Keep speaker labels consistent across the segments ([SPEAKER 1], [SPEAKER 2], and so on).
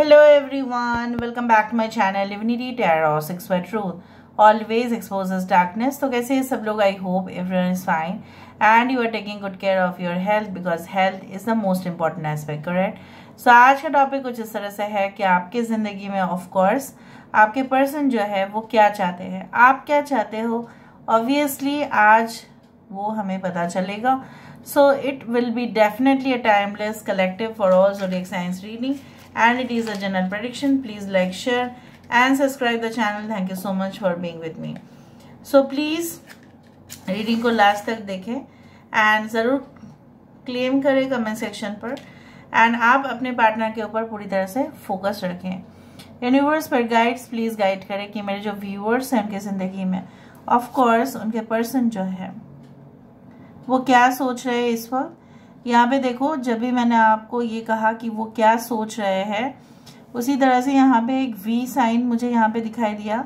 [SPEAKER 1] Hello everyone, welcome back to my channel Divinity Tarot 6 by Truth. Always exposes darkness. तो कैसे हैं सब लोग? I hope everyone is fine and you are taking good care of your health because health is the most important aspect, correct? So आज का topic कुछ इस तरह से है कि आपकी ज़िंदगी में ऑफ कोर्स आपके पर्सन जो है वो क्या चाहते हैं, आप क्या चाहते हो, ऑब्वियसली आज वो हमें पता चलेगा. So it will be definitely a timeless collective for all zodiac signs reading. And it is a general prediction. Please like, share and subscribe the channel. Thank you so much for being with me. So please reading को last तक देखें and ज़रूर claim करें comment section पर. And आप अपने partner के ऊपर पूरी तरह से फोकस रखें. यूनिवर्स पर गाइड्स प्लीज़ गाइड करें कि मेरे जो व्यूअर्स हैं उनकी ज़िंदगी में ऑफ कोर्स उनके पर्सन जो है वो क्या सोच रहे हैं इस वक्त. यहाँ पे देखो, जब भी मैंने आपको ये कहा कि वो क्या सोच रहे हैं, उसी तरह से यहाँ पे एक वी साइन मुझे यहाँ पे दिखाई दिया.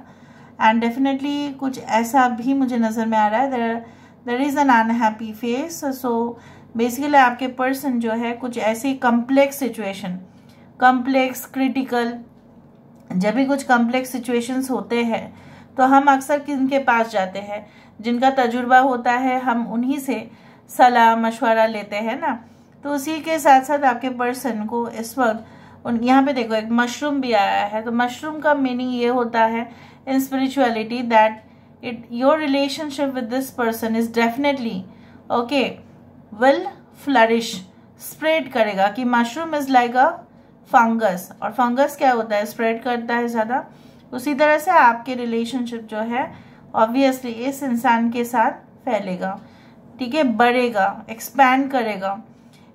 [SPEAKER 1] एंड डेफिनेटली कुछ ऐसा भी मुझे नज़र में आ रहा है. There is an unhappy face. So basically आपके पर्सन जो है कुछ ऐसी कम्प्लेक्स सिचुएशन, कम्प्लेक्स क्रिटिकल, जब भी कुछ कम्प्लेक्स सिचुएशंस होते हैं तो हम अक्सर किनके पास जाते हैं, जिनका तजुर्बा होता है, हम उन्हीं से सलाह मशवरा लेते हैं ना. तो उसी के साथ साथ आपके पर्सन को इस वक्त यहाँ पे देखो एक मशरूम भी आया है. तो मशरूम का मीनिंग ये होता है in spirituality that it your relationship with this person is definitely okay will flourish, spread करेगा. कि mushroom is like a fungus, और फंगस क्या होता है, स्प्रेड करता है ज़्यादा. उसी तरह से आपके रिलेशनशिप जो है ऑब्वियसली इस इंसान के साथ फैलेगा, ठीक है, बढ़ेगा, एक्सपैंड करेगा.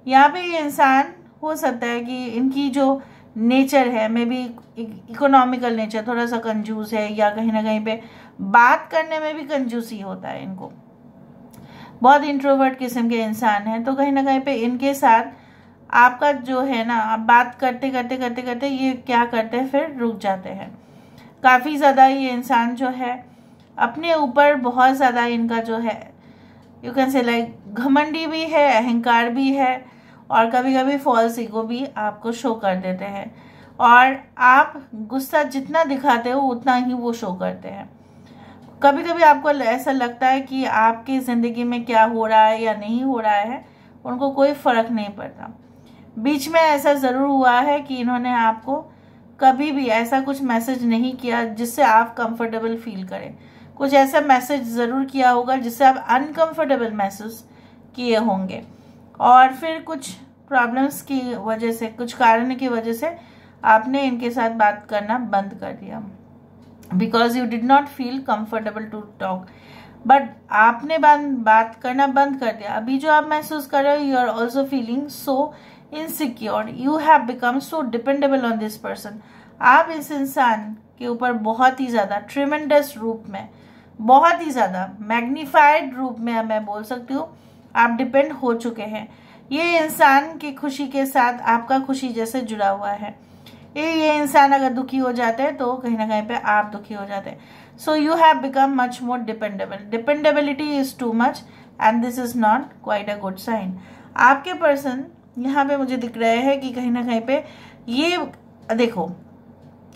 [SPEAKER 1] यहाँ पे ये इंसान हो सकता है कि इनकी जो नेचर है मे बी इकोनॉमिकल नेचर, थोड़ा सा कंजूस है, या कहीं ना कहीं पे बात करने में भी कंजूसी होता है इनको. बहुत इंट्रोवर्ट किस्म के इंसान है. तो कहीं ना कहीं पे इनके साथ आपका जो है ना, आप बात करते करते करते करते ये क्या करते हैं, फिर रुक जाते हैं. काफ़ी ज़्यादा ये इंसान जो है अपने ऊपर बहुत ज़्यादा इनका जो है यू कैन से लाइक घमंडी भी है, अहंकार भी है, और कभी कभी फॉल्स ईगो भी आपको शो कर देते हैं. और आप गुस्सा जितना दिखाते हो उतना ही वो शो करते हैं. कभी कभी आपको ऐसा लगता है कि आपकी ज़िंदगी में क्या हो रहा है या नहीं हो रहा है उनको कोई फ़र्क नहीं पड़ता. बीच में ऐसा ज़रूर हुआ है कि इन्होंने आपको कभी भी ऐसा कुछ मैसेज नहीं किया जिससे आप कंफर्टेबल फील करें. कुछ ऐसा मैसेज ज़रूर किया होगा जिससे आप अनकंफर्टेबल महसूस किए होंगे, और फिर कुछ प्रॉब्लम्स की वजह से, कुछ कारण की वजह से आपने इनके साथ बात करना बंद कर दिया because you did not feel comfortable to talk. But आपने बात करना बंद कर दिया. अभी जो आप महसूस कर रहे हो, you are also feeling so insecure, you have become so dependable on this person. आप इस इंसान के ऊपर बहुत ही ज़्यादा ट्रिमेंडस रूप में, बहुत ही ज़्यादा मैग्नीफाइड रूप में मैं बोल सकती हूँ आप डिपेंड हो चुके हैं. ये इंसान की खुशी के साथ आपका खुशी जैसे जुड़ा हुआ है. ये इंसान अगर दुखी हो जाते हैं तो कहीं ना कहीं पे आप दुखी हो जाते हैं. So you have become much more dependable. Dependability is too much and this is not quite a good sign. आपके पर्सन यहाँ पे मुझे दिख रहे हैं कि कहीं ना कहीं पे ये देखो,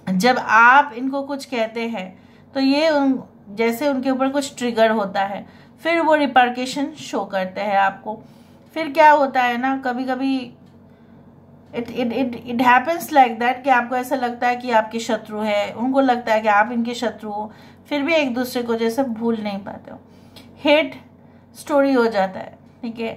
[SPEAKER 1] जब आप इनको कुछ कहते हैं तो ये जैसे उनके ऊपर कुछ ट्रिगर होता है, फिर वो रिपरकेशन शो करते हैं आपको. फिर क्या होता है ना, कभी कभी इट हैपन्स लाइक दैट कि आपको ऐसा लगता है कि आपके शत्रु है, उनको लगता है कि आप इनके शत्रु हो, फिर भी एक दूसरे को जैसे भूल नहीं पाते हो. हेट स्टोरी हो जाता है, ठीक है.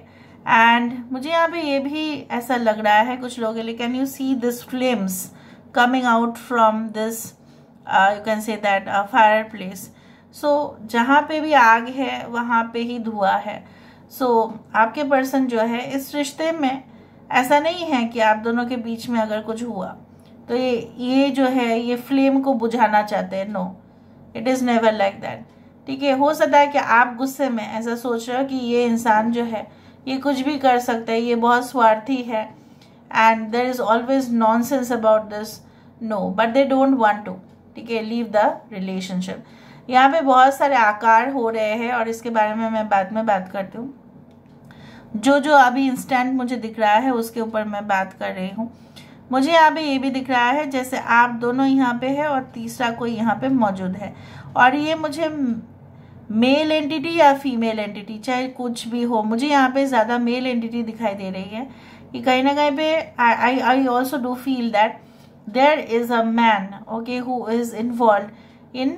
[SPEAKER 1] एंड मुझे यहाँ पे ये भी ऐसा लग रहा है कुछ लोगों के लिए, can you see this flames coming out from this you can say that fireplace. So जहाँ पे भी आग है वहाँ पे ही धुआं है. सो आपके पर्सन जो है इस रिश्ते में ऐसा नहीं है कि आप दोनों के बीच में अगर कुछ हुआ तो ये जो है ये फ्लेम को बुझाना चाहते हैं. No, it is never like that, ठीक है. हो सकता है कि आप गुस्से में ऐसा सोच रहे हो कि ये इंसान जो है ये कुछ भी कर सकता है, ये बहुत स्वार्थी है, and there is always nonsense about this. No, but they don't want to, ठीक है, लीव द रिलेशनशिप. यहाँ पे बहुत सारे आकार हो रहे हैं और इसके बारे में मैं बाद में बात करती हूँ. जो अभी इंस्टेंट मुझे दिख रहा है उसके ऊपर मैं बात कर रही हूँ. मुझे यहाँ पे ये भी दिख रहा है जैसे आप दोनों यहाँ पे है और तीसरा कोई यहाँ पे मौजूद है, और ये मुझे मेल एंटिटी या फीमेल एंटिटी चाहे कुछ भी हो, मुझे यहाँ पे ज़्यादा मेल एंटिटी दिखाई दे रही है कि कहीं ना कहीं पे I also do feel that there is a man okay who is involve in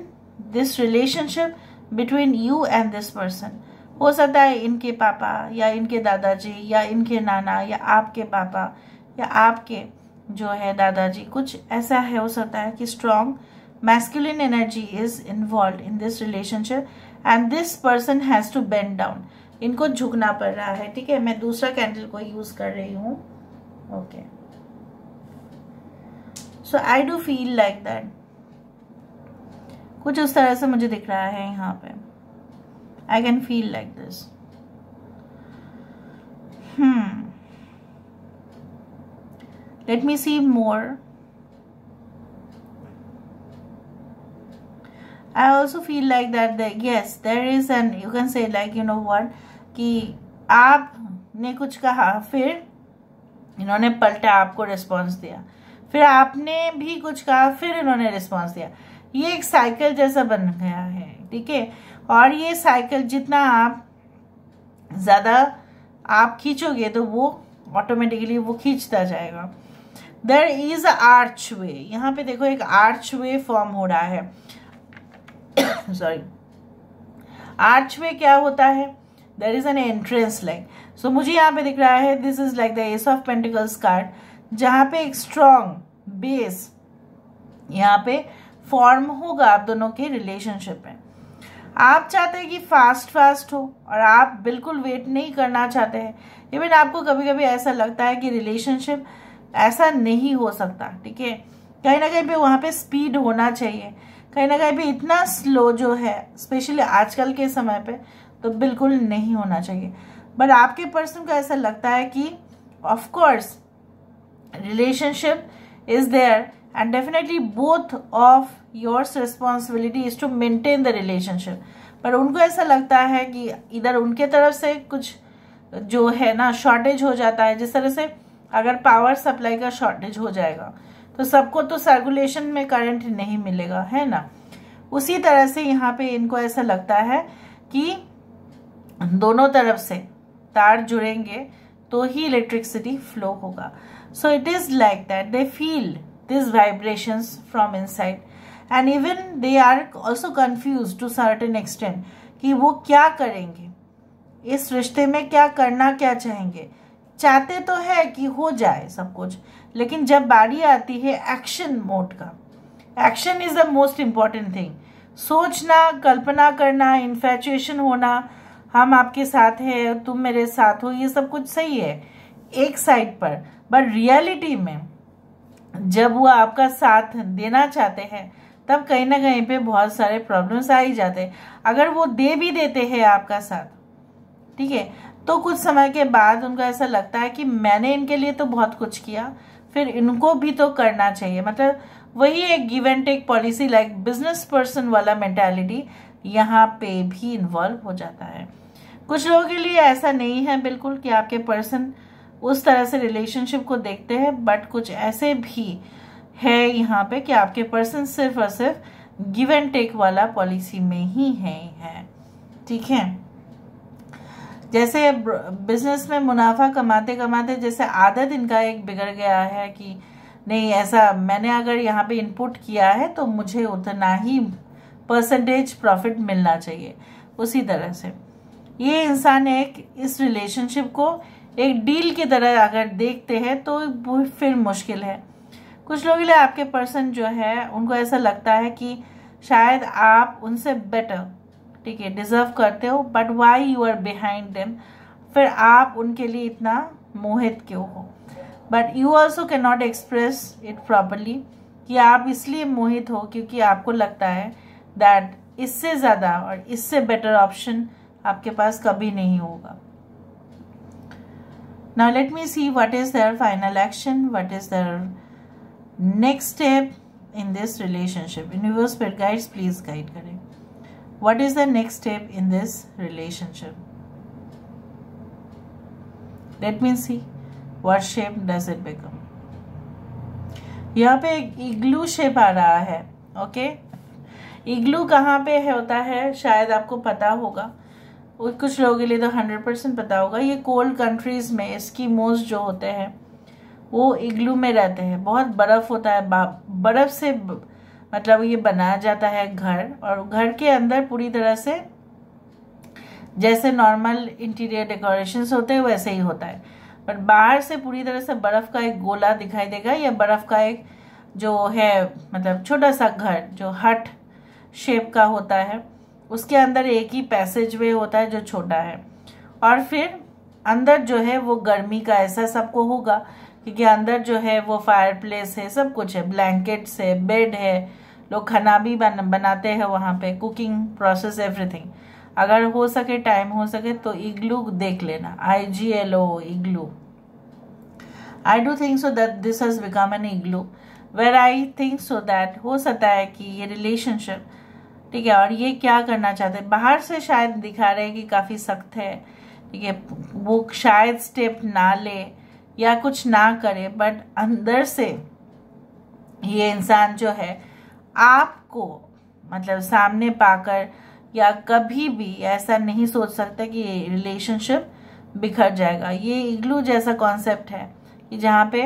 [SPEAKER 1] this relationship between you and this person. हो सकता है इनके पापा या इनके दादाजी या इनके नाना या आपके पापा या आपके जो है दादाजी, कुछ ऐसा है, हो सकता है कि strong masculine energy is involve in this relationship and this person has to bend down. इनको झुकना पड़ रहा है। ठीक है, मैं दूसरा कैंडल को यूज कर रही हूँ। Okay, so I do feel like that, कुछ उस तरह से मुझे दिख रहा है यहाँ पे। I can feel like this. Let me see more. I also feel like that yes, there is an, you can say like, you know what, कि आपने कुछ कहा, फिर इन्होंने पलटा आपको रिस्पॉन्स दिया, फिर आपने भी कुछ कहा, फिर इन्होंने रिस्पॉन्स दिया। ये एक साइकिल जैसा बन गया है। ठीक है, और ये साइकिल जितना आप ज़्यादा आप खींचोगे तो वो ऑटोमेटिकली वो खींचता जाएगा। देयर इज अ आर्च वे, यहाँ पे देखो एक आर्च वे फॉर्म हो रहा है। सॉरी, आर्च वे क्या होता है? There is an entrance like. So मुझे यहाँ पे दिख रहा है this is like the ace of pentacles card, जहाँ पे एक स्ट्रॉन्ग बेस यहाँ पे फॉर्म होगा आप दोनों के रिलेशनशिप में। आप चाहते हैं कि फास्ट फास्ट हो और आप बिल्कुल वेट नहीं करना चाहते हैं। इवन आपको कभी कभी ऐसा लगता है कि रिलेशनशिप ऐसा नहीं हो सकता। ठीक है, कहीं ना कहीं पे वहाँ पे स्पीड होना चाहिए, कहीं ना कहीं पे इतना स्लो जो है स्पेशली आजकल के समय पे तो बिल्कुल नहीं होना चाहिए। बट आपके पर्सन को ऐसा लगता है कि of course relationship is there and definitely both of yours responsibility is to maintain the relationship. पर उनको ऐसा लगता है कि इधर उनके तरफ से कुछ जो है ना शॉर्टेज हो जाता है। जिस तरह से अगर पावर सप्लाई का शॉर्टेज हो जाएगा तो सबको तो सर्कुलेशन में करंट नहीं मिलेगा, है ना। उसी तरह से यहाँ पे इनको ऐसा लगता है कि दोनों तरफ से तार जुड़ेंगे तो ही इलेक्ट्रिसिटी फ्लो होगा। So it is like that they feel this vibrations from inside and even they are also confuse to certain extent कि वो क्या करेंगे इस रिश्ते में, क्या करना क्या चाहेंगे। चाहते तो है कि हो जाए सब कुछ, लेकिन जब बारी आती है एक्शन मोड का, action is the most important thing. सोचना, कल्पना करना, इन्फैचुएशन होना, हम आपके साथ हैं, तुम मेरे साथ हो, ये सब कुछ सही है एक साइड पर, बट रियलिटी में जब वो आपका साथ देना चाहते हैं तब कहीं ना कहीं पे बहुत सारे प्रॉब्लम्स आ ही जाते हैं। अगर वो दे भी देते हैं आपका साथ, ठीक है, तो कुछ समय के बाद उनको ऐसा लगता है कि मैंने इनके लिए तो बहुत कुछ किया, फिर इनको भी तो करना चाहिए। मतलब वही एक give and take policy like business person वाला मेंटालिटी यहाँ पे भी इन्वॉल्व हो जाता है। कुछ लोगों के लिए ऐसा नहीं है बिल्कुल कि आपके पर्सन उस तरह से रिलेशनशिप को देखते हैं, बट कुछ ऐसे भी है यहाँ पे कि आपके पर्सन सिर्फ और सिर्फ गिव एंड टेक वाला पॉलिसी में ही है। ठीक है, जैसे बिजनेस में मुनाफा कमाते कमाते जैसे आदत इनका एक बिगड़ गया है कि नहीं, ऐसा मैंने अगर यहाँ पे इनपुट किया है तो मुझे उतना ही परसेंटेज प्रॉफिट मिलना चाहिए। उसी तरह से ये इंसान एक इस रिलेशनशिप को एक डील की तरह अगर देखते हैं तो वो फिर मुश्किल है। कुछ लोगों के लिए आपके पर्सन जो है उनको ऐसा लगता है कि शायद आप उनसे बेटर, ठीक है, डिजर्व करते हो, but why you are behind them, फिर आप उनके लिए इतना मोहित क्यों हो। But you also can not express it properly कि आप इसलिए मोहित हो क्योंकि आपको लगता है दैट इससे ज़्यादा और इससे बेटर ऑप्शन आपके पास कभी नहीं होगा। Now let me see what is there final action, what is there next step in this relationship. Universe spirit guides please guide करें। What is the next step in this relationship? Let me see what shape does it become. यहाँ पे एक इग्लू shape आ रहा है। Okay, इग्लू कहाँ पे है होता है शायद आपको पता होगा, कुछ लोगों के लिए तो 100% पता होगा। ये कोल्ड कंट्रीज में एस्किमोस जो होते हैं वो इग्लू में रहते हैं। बहुत बर्फ होता है, बर्फ से मतलब ये बनाया जाता है घर, और घर के अंदर पूरी तरह से जैसे नॉर्मल इंटीरियर डेकोरेशंस होते हैं वैसे ही होता है, पर बाहर से पूरी तरह से बर्फ का एक गोला दिखाई देगा, या बर्फ का एक जो है मतलब छोटा सा घर जो हट शेप का होता है, उसके अंदर एक ही पैसेज वे होता है जो छोटा है। और फिर अंदर जो है वो गर्मी का एहसास सबको होगा, क्योंकि अंदर जो है वो फायर प्लेस है, सब कुछ है, ब्लैंकेट्स है, बेड है, लोग खाना भी बनाते हैं वहाँ पे, कुकिंग प्रोसेस एवरीथिंग। अगर हो सके, टाइम हो सके तो इग्लू देख लेना, IGLO igloo. I do think so that this has become an igloo, where I think so that हो सकता है कि ये रिलेशनशिप, ठीक है, और ये क्या करना चाहते हैं, बाहर से शायद दिखा रहे हैं कि काफी सख्त है, ठीक है, वो शायद स्टेप ना ले या कुछ ना करे, बट अंदर से ये इंसान जो है आपको मतलब सामने पाकर या कभी भी ऐसा नहीं सोच सकता कि ये रिलेशनशिप बिखर जाएगा। ये इग्लू जैसा कॉन्सेप्ट है कि जहाँ पे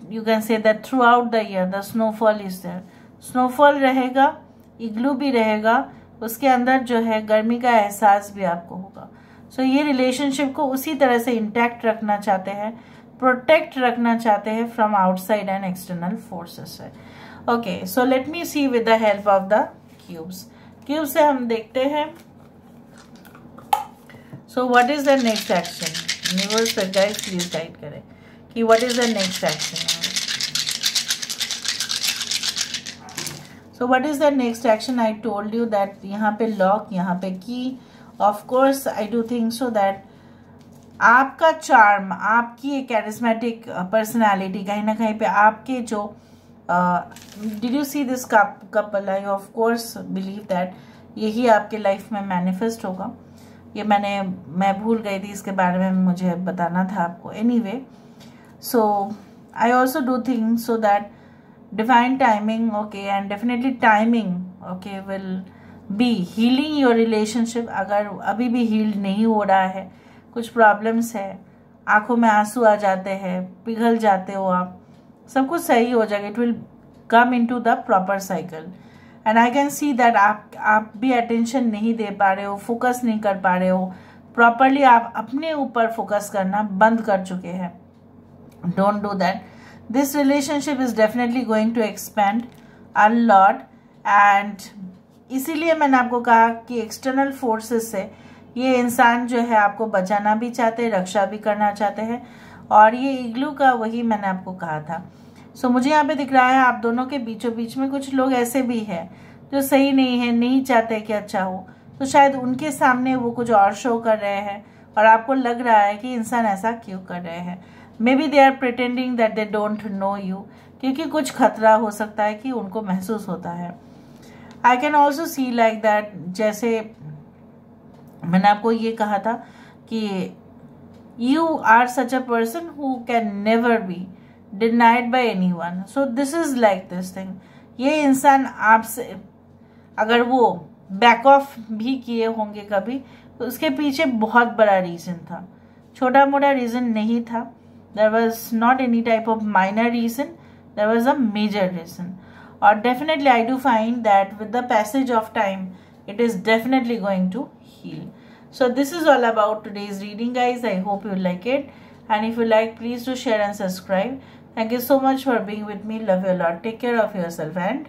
[SPEAKER 1] you can say that throughout the year the snowfall is there, snowfall रहेगा, इग्लू भी रहेगा, उसके अंदर जो है गर्मी का एहसास भी आपको होगा। सो ये रिलेशनशिप को उसी तरह से इंटैक्ट रखना चाहते हैं, प्रोटेक्ट रखना चाहते हैं from outside and external forces है। Okay, so let me see with the help of the cubes. Cube से हम देखते हैं so what is the next action. Universe पर गाइस प्लीज गाइड करें कि what is the next action. So what is the next action, I told you that यहाँ पे lock, यहाँ पे key. Of course I do think so that आपका charm, आपकी एक कैरिस्मेटिक पर्सनालिटी कहीं ना कहीं पे आपके जो did you see this couple, I of course believe that यही आपके लाइफ में मैनिफेस्ट होगा। ये मैं भूल गई थी, इसके बारे में मुझे बताना था आपको। Anyway, so I also do think so that divine timing, okay, and definitely timing, okay, will be healing your relationship. अगर अभी भी हील्ड नहीं हो रहा है, कुछ प्रॉब्लम्स है, आंखों में आंसू आ जाते हैं, पिघल जाते हो आप, सब कुछ सही हो जाएगा। It will come into the proper cycle, and I can see that आप भी अटेंशन नहीं दे पा रहे हो, फोकस नहीं कर पा रहे हो प्रॉपरली, आप अपने ऊपर फोकस करना बंद कर चुके हैं। Don't do that. This relationship is definitely going to expand a lot, and इसीलिए मैंने आपको कहा कि एक्सटर्नल फोर्सेस से ये इंसान जो है आपको बचाना भी चाहते हैं, रक्षा भी करना चाहते हैं, और ये इग्लू का वही मैंने आपको कहा था। सो मुझे यहाँ पे दिख रहा है आप दोनों के बीचों बीच में कुछ लोग ऐसे भी हैं जो सही नहीं है, नहीं चाहते कि अच्छा हो, तो शायद उनके सामने वो कुछ और शो कर रहे हैं और आपको लग रहा है कि इंसान ऐसा क्यों कर रहे हैं। Maybe they are pretending that they don't know you, क्योंकि कुछ खतरा हो सकता है कि उनको महसूस होता है। I can also see like that, जैसे मैंने आपको ये कहा था कि you are such a person who can never be denied by anyone, so this is like this thing। ये इंसान आपसे अगर वो बैक ऑफ भी किए होंगे कभी, तो उसके पीछे बहुत बड़ा रीजन था, छोटा मोटा रीजन नहीं था। there was not any type of minor reason, there was a major reason, or definitely I do find that with the passage of time it is definitely going to heal। So this is all about today's reading, guys. I hope you like it, and if you like, please do share and subscribe. Thank you so much for being with me. Love you a lot. Take care of yourself and